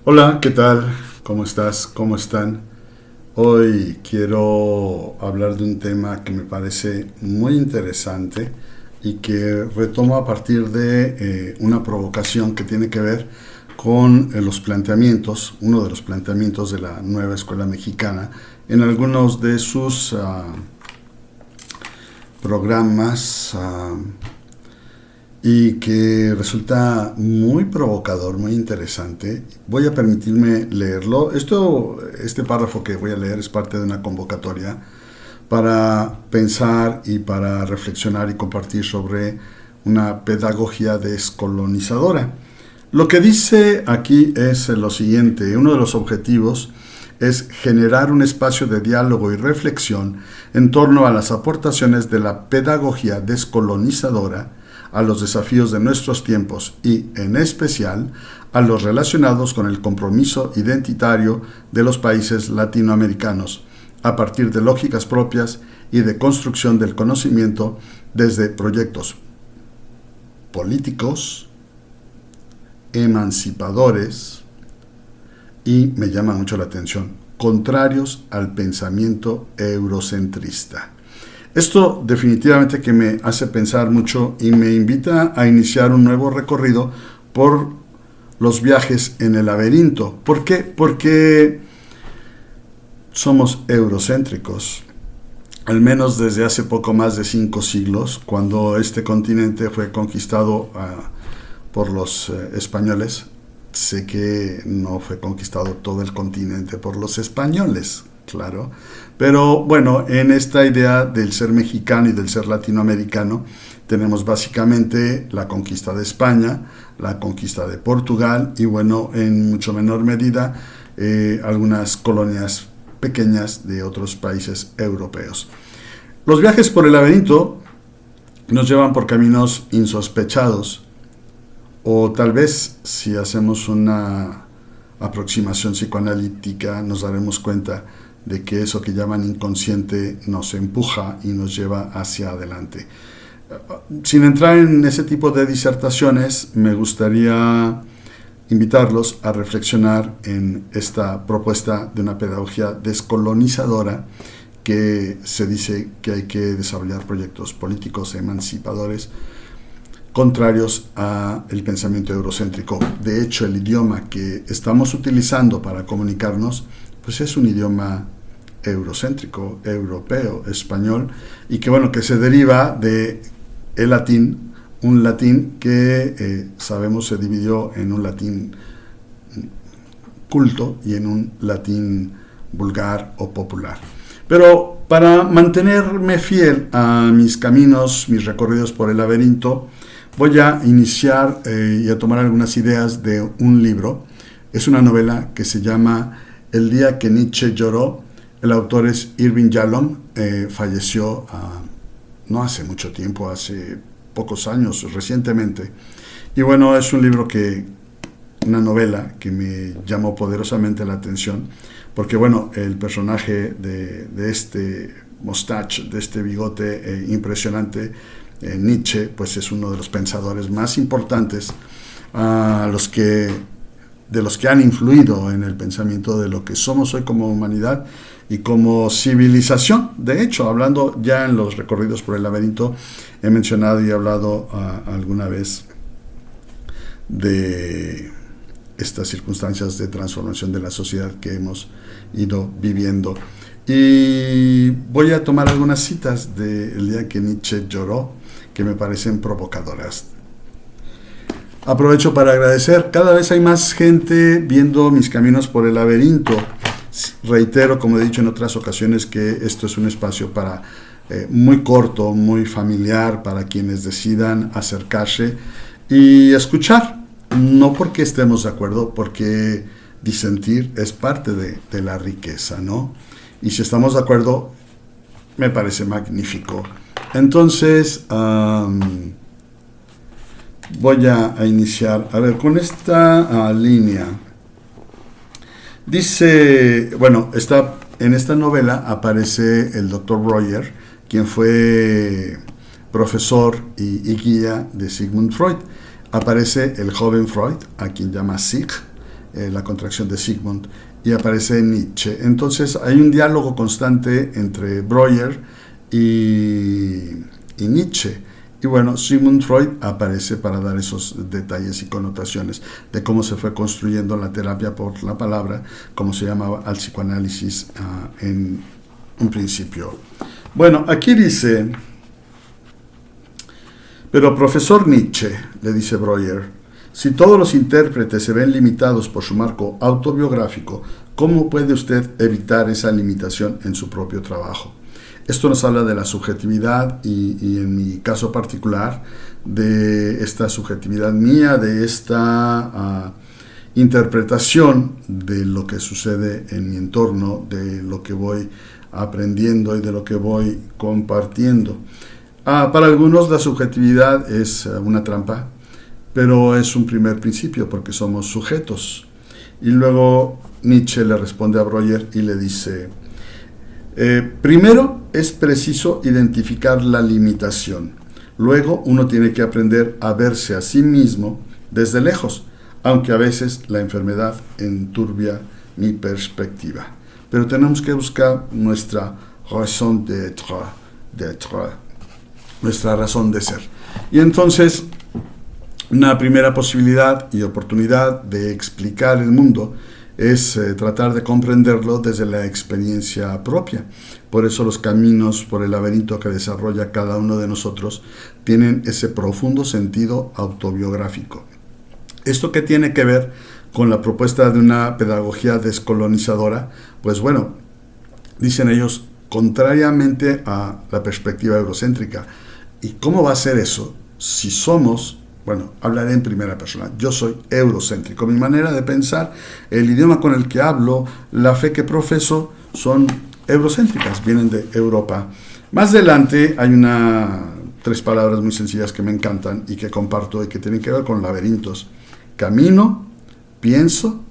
Hola, ¿qué tal? ¿Cómo estás? ¿Cómo están? Hoy quiero hablar de un tema que me parece muy interesante y que retomo a partir de una provocación que tiene que ver con los planteamientos, uno de los planteamientos de la nueva escuela mexicana en algunos de sus programas y que resulta muy provocador, muy interesante. Voy a permitirme leerlo. Este párrafo que voy a leer es parte de una convocatoria para pensar y para reflexionar y compartir sobre una pedagogía descolonizadora. Lo que dice aquí es lo siguiente: uno de los objetivos es generar un espacio de diálogo y reflexión en torno a las aportaciones de la pedagogía descolonizadora a los desafíos de nuestros tiempos y, en especial, a los relacionados con el compromiso identitario de los países latinoamericanos, a partir de lógicas propias y de construcción del conocimiento desde proyectos políticos, emancipadores y, me llama mucho la atención, contrarios al pensamiento eurocentrista. Esto definitivamente que me hace pensar mucho y me invita a iniciar un nuevo recorrido por los viajes en el laberinto. ¿Por qué? Porque somos eurocéntricos, al menos desde hace poco más de 5 siglos, cuando este continente fue conquistado por los españoles. Sé que no fue conquistado todo el continente por los españoles, claro, pero bueno, en esta idea del ser mexicano y del ser latinoamericano tenemos básicamente la conquista de España, la conquista de Portugal y bueno, en mucho menor medida algunas colonias pequeñas de otros países europeos. Los viajes por el laberinto nos llevan por caminos insospechados, o tal vez si hacemos una aproximación psicoanalítica nos daremos cuenta de que eso que llaman inconsciente nos empuja y nos lleva hacia adelante. Sin entrar en ese tipo de disertaciones, me gustaría invitarlos a reflexionar en esta propuesta de una pedagogía descolonizadora que se dice que hay que desarrollar proyectos políticos emancipadores contrarios al pensamiento eurocéntrico. De hecho, el idioma que estamos utilizando para comunicarnos pues es un idioma eurocéntrico, europeo, español, y que bueno, que se deriva de el latín, un latín que sabemos se dividió en un latín culto y en un latín vulgar o popular. Pero para mantenerme fiel a mis caminos, mis recorridos por el laberinto, voy a iniciar y a tomar algunas ideas de un libro. Es una novela que se llama El día que Nietzsche lloró. El autor es Irving Yalom. Falleció no hace mucho tiempo, hace pocos años, recientemente. Y bueno, es un libro una novela que me llamó poderosamente la atención, porque bueno, el personaje de este mustache, de este bigote impresionante, Nietzsche, pues es uno de los pensadores más importantes de los que han influido en el pensamiento de lo que somos hoy como humanidad y como civilización. De hecho, hablando ya en los recorridos por el laberinto, he mencionado y he hablado alguna vez de estas circunstancias de transformación de la sociedad que hemos ido viviendo. Y voy a tomar algunas citas del día que Nietzsche lloró, que me parecen provocadoras. Aprovecho para agradecer, cada vez hay más gente viendo mis caminos por el laberinto. Reitero, como he dicho en otras ocasiones, que esto es un espacio para muy corto, muy familiar, para quienes decidan acercarse y escuchar. No porque estemos de acuerdo, porque disentir es parte de la riqueza, ¿no? Y si estamos de acuerdo, me parece magnífico. Entonces, voy a iniciar, a ver, con esta línea. Dice, bueno, en esta novela aparece el Dr. Breuer, quien fue profesor y guía de Sigmund Freud. Aparece el joven Freud, a quien llama Sig, la contracción de Sigmund, y aparece Nietzsche. Entonces hay un diálogo constante entre Breuer y Nietzsche. Y bueno, Sigmund Freud aparece para dar esos detalles y connotaciones de cómo se fue construyendo la terapia por la palabra, como se llamaba al psicoanálisis en un principio. Bueno, aquí dice, pero profesor Nietzsche, le dice Breuer, si todos los intérpretes se ven limitados por su marco autobiográfico, ¿cómo puede usted evitar esa limitación en su propio trabajo? Esto nos habla de la subjetividad y en mi caso particular, de esta subjetividad mía, de esta interpretación de lo que sucede en mi entorno, de lo que voy aprendiendo y de lo que voy compartiendo. Para algunos la subjetividad es una trampa, pero es un primer principio porque somos sujetos. Y luego Nietzsche le responde a Breuer y le dice, primero es preciso identificar la limitación. Luego uno tiene que aprender a verse a sí mismo desde lejos, aunque a veces la enfermedad enturbia mi perspectiva. Pero tenemos que buscar nuestra raison d'être, nuestra razón de ser. Y entonces, una primera posibilidad y oportunidad de explicar el mundo es tratar de comprenderlo desde la experiencia propia. Por eso los caminos por el laberinto que desarrolla cada uno de nosotros tienen ese profundo sentido autobiográfico. ¿Esto qué tiene que ver con la propuesta de una pedagogía descolonizadora? Pues bueno, dicen ellos, contrariamente a la perspectiva eurocéntrica. ¿Y cómo va a ser eso si somos... Bueno, hablaré en primera persona. Yo soy eurocéntrico. Mi manera de pensar, el idioma con el que hablo, la fe que profeso, son eurocéntricas, vienen de Europa. Más adelante hay tres palabras muy sencillas que me encantan y que comparto y que tienen que ver con laberintos. Camino, pienso,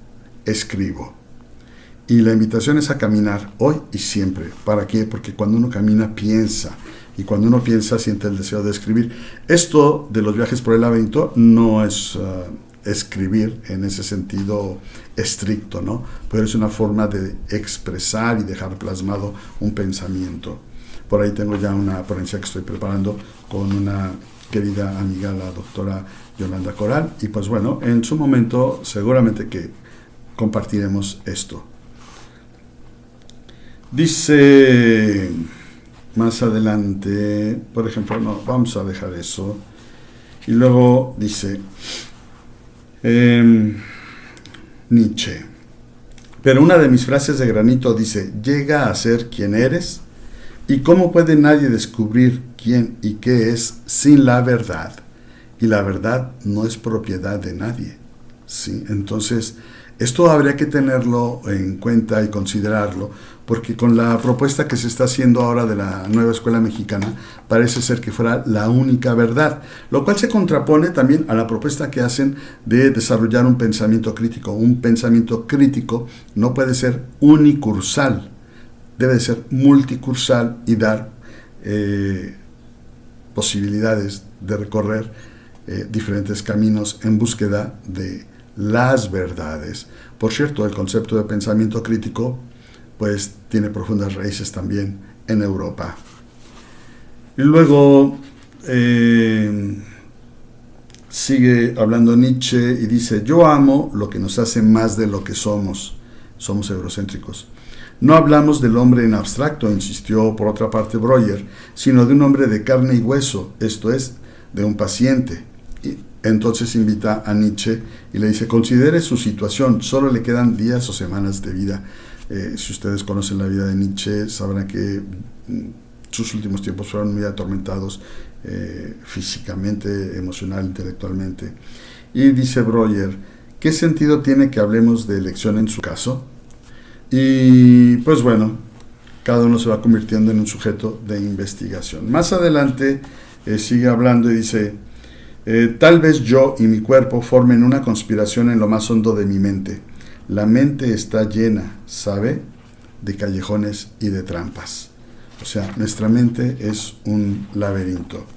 escribo. Y la invitación es a caminar hoy y siempre. ¿Para qué? Porque cuando uno camina, piensa. Y cuando uno piensa, siente el deseo de escribir. Esto de los viajes por el laberinto no es escribir en ese sentido estricto, ¿no? Pero es una forma de expresar y dejar plasmado un pensamiento. Por ahí tengo ya una ponencia que estoy preparando con una querida amiga, la doctora Yolanda Coral. Y pues bueno, en su momento seguramente que compartiremos esto. Dice... Más adelante, por ejemplo, no, vamos a dejar eso. Y luego dice Nietzsche. Pero una de mis frases de granito dice, llega a ser quien eres. ¿Y cómo puede nadie descubrir quién y qué es sin la verdad? Y la verdad no es propiedad de nadie. ¿Sí? Entonces, esto habría que tenerlo en cuenta y considerarlo, porque con la propuesta que se está haciendo ahora de la nueva escuela mexicana, parece ser que fuera la única verdad, lo cual se contrapone también a la propuesta que hacen de desarrollar un pensamiento crítico. Un pensamiento crítico no puede ser unicursal, debe ser multicursal y dar posibilidades de recorrer diferentes caminos en búsqueda de las verdades. Por cierto, el concepto de pensamiento crítico pues tiene profundas raíces también en Europa. Y luego sigue hablando Nietzsche y dice, yo amo lo que nos hace más de lo que somos. Somos eurocéntricos. No hablamos del hombre en abstracto, insistió por otra parte Breuer, sino de un hombre de carne y hueso, esto es, de un paciente. Y entonces invita a Nietzsche y le dice, considere su situación, solo le quedan días o semanas de vida. Si ustedes conocen la vida de Nietzsche, sabrán que sus últimos tiempos fueron muy atormentados físicamente, emocional, intelectualmente. Y dice Breuer, ¿qué sentido tiene que hablemos de elección en su caso? Y pues bueno, cada uno se va convirtiendo en un sujeto de investigación. Más adelante sigue hablando y dice, tal vez yo y mi cuerpo formen una conspiración en lo más hondo de mi mente. La mente está llena, ¿sabe?, de callejones y de trampas. O sea, nuestra mente es un laberinto.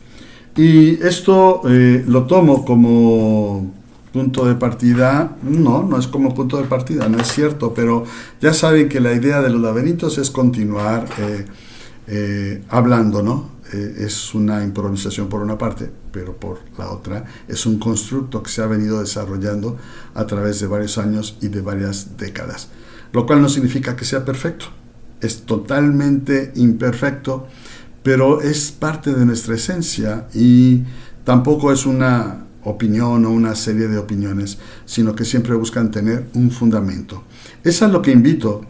Y esto lo tomo como punto de partida, no es como punto de partida, no es cierto, pero ya saben que la idea de los laberintos es continuar hablando, ¿no? Es una improvisación por una parte, pero por la otra es un constructo que se ha venido desarrollando a través de varios años y de varias décadas, lo cual no significa que sea perfecto, es totalmente imperfecto, pero es parte de nuestra esencia y tampoco es una opinión o una serie de opiniones, sino que siempre buscan tener un fundamento. Es a lo que invito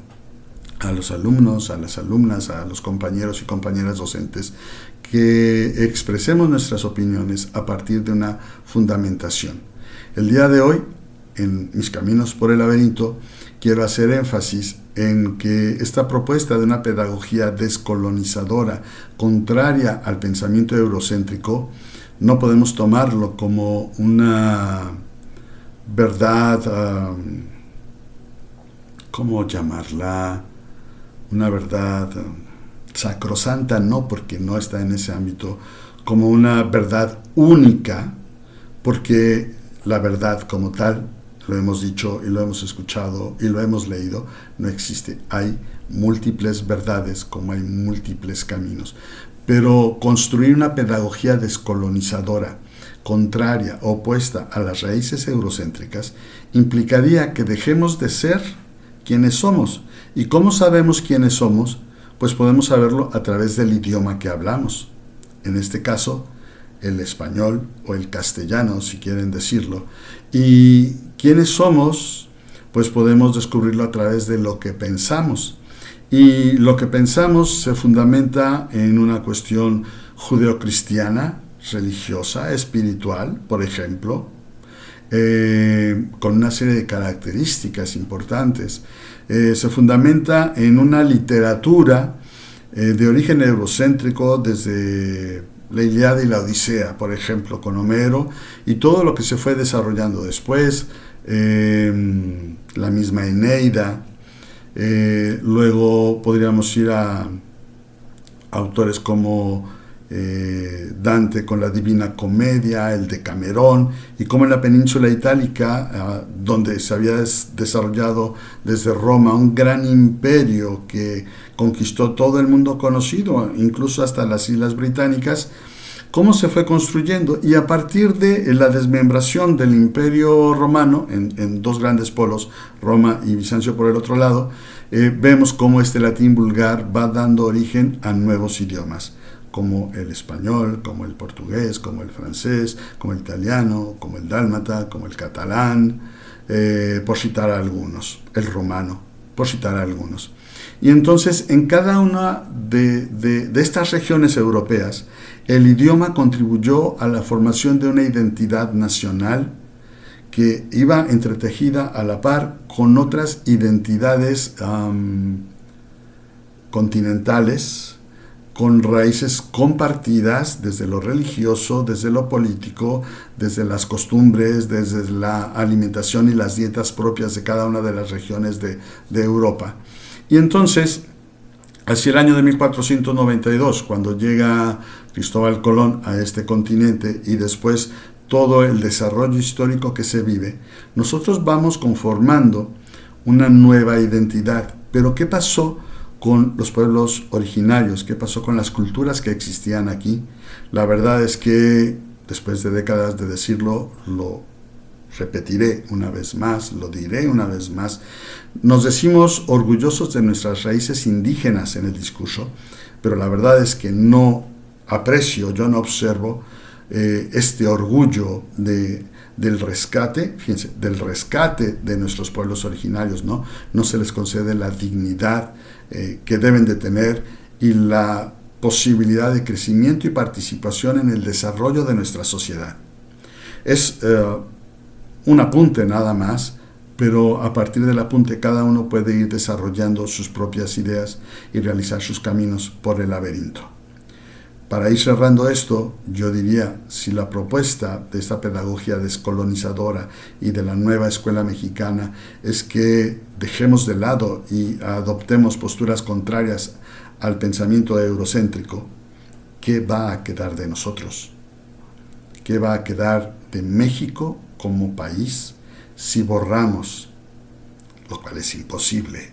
a los alumnos, a las alumnas, a los compañeros y compañeras docentes, que expresemos nuestras opiniones a partir de una fundamentación. El día de hoy, en Mis Caminos por el Laberinto, quiero hacer énfasis en que esta propuesta de una pedagogía descolonizadora, contraria al pensamiento eurocéntrico, no podemos tomarlo como una verdad, ¿cómo llamarla? Una verdad sacrosanta, no, porque no está en ese ámbito, como una verdad única, porque la verdad como tal, lo hemos dicho y lo hemos escuchado y lo hemos leído, no existe. Hay múltiples verdades como hay múltiples caminos. Pero construir una pedagogía descolonizadora, contraria, opuesta a las raíces eurocéntricas, implicaría que dejemos de ser quienes somos. ¿Y cómo sabemos quiénes somos? Pues podemos saberlo a través del idioma que hablamos. En este caso, el español o el castellano, si quieren decirlo. ¿Y quiénes somos? Pues podemos descubrirlo a través de lo que pensamos. Y lo que pensamos se fundamenta en una cuestión judeocristiana, religiosa, espiritual, por ejemplo, con una serie de características importantes. Se fundamenta en una literatura de origen eurocéntrico desde la Ilíada y la Odisea, por ejemplo, con Homero, y todo lo que se fue desarrollando después, la misma Eneida. Luego podríamos ir a autores como Dante con la Divina Comedia, el Decamerón, y como en la península itálica, donde se había desarrollado desde Roma un gran imperio que conquistó todo el mundo conocido, incluso hasta las Islas Británicas, cómo se fue construyendo, y a partir de la desmembración del Imperio Romano en dos grandes polos, Roma y Bizancio por el otro lado, vemos cómo este latín vulgar va dando origen a nuevos idiomas, como el español, como el portugués, como el francés, como el italiano, como el dálmata, como el catalán, por citar algunos, el romano, por citar algunos. Y entonces en cada una de estas regiones europeas, el idioma contribuyó a la formación de una identidad nacional que iba entretejida a la par con otras identidades continentales, con raíces compartidas desde lo religioso, desde lo político, desde las costumbres, desde la alimentación y las dietas propias de cada una de las regiones de Europa. Y entonces, hacia el año de 1492, cuando llega Cristóbal Colón a este continente y después todo el desarrollo histórico que se vive, nosotros vamos conformando una nueva identidad. Pero ¿qué pasó con los pueblos originarios? ¿Qué pasó con las culturas que existían aquí? La verdad es que, después de décadas de decirlo, lo repetiré una vez más, lo diré una vez más, nos decimos orgullosos de nuestras raíces indígenas en el discurso, pero la verdad es que no aprecio, yo no observo este orgullo del rescate, fíjense, del rescate de nuestros pueblos originarios, ¿no? No se les concede la dignidad que deben de tener y la posibilidad de crecimiento y participación en el desarrollo de nuestra sociedad. Es un apunte nada más, pero a partir del apunte cada uno puede ir desarrollando sus propias ideas y realizar sus caminos por el laberinto. Para ir cerrando esto, yo diría, si la propuesta de esta pedagogía descolonizadora y de la nueva escuela mexicana es que dejemos de lado y adoptemos posturas contrarias al pensamiento eurocéntrico, ¿qué va a quedar de nosotros? ¿Qué va a quedar de México como país, si borramos, lo cual es imposible,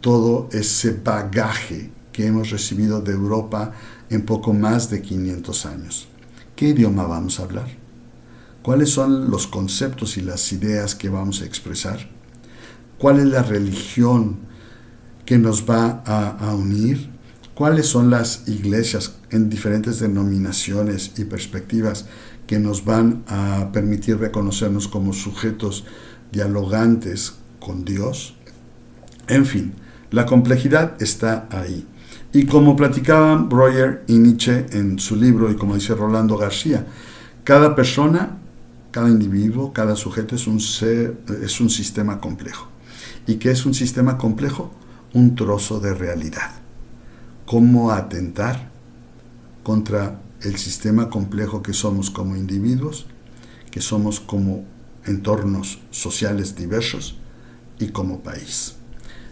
todo ese bagaje que hemos recibido de Europa en poco más de 500 años? ¿Qué idioma vamos a hablar? ¿Cuáles son los conceptos y las ideas que vamos a expresar? ¿Cuál es la religión que nos va a unir? ¿Cuáles son las iglesias en diferentes denominaciones y perspectivas que nos van a permitir reconocernos como sujetos dialogantes con Dios? En fin, la complejidad está ahí. Y como platicaban Breuer y Nietzsche en su libro, y como dice Rolando García, cada persona, cada individuo, cada sujeto es un sistema complejo. ¿Y qué es un sistema complejo? Un trozo de realidad. ¿Cómo atentar contra el sistema complejo que somos como individuos, que somos como entornos sociales diversos y como país?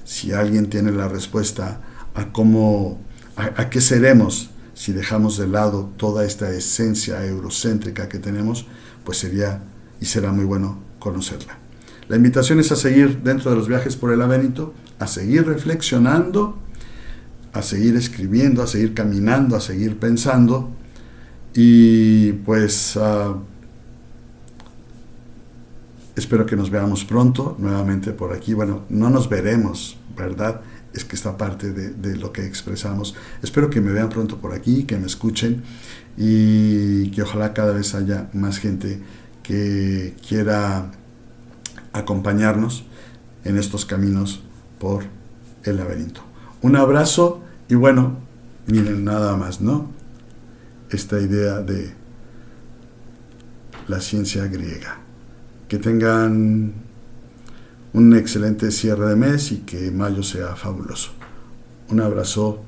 Si alguien tiene la respuesta a qué seremos si dejamos de lado toda esta esencia eurocéntrica que tenemos, pues sería y será muy bueno conocerla. La invitación es a seguir dentro de los viajes por el laberinto, a seguir reflexionando, a seguir escribiendo, a seguir caminando, a seguir pensando, y pues espero que nos veamos pronto nuevamente por aquí. Bueno, no nos veremos, ¿verdad? Es que esta parte de lo que expresamos. Espero que me vean pronto por aquí, que me escuchen, y que ojalá cada vez haya más gente que quiera acompañarnos en estos caminos por el laberinto. Un abrazo, y bueno, miren nada más, ¿no? Esta idea de la ciencia griega. Que tengan un excelente cierre de mes y que mayo sea fabuloso. Un abrazo.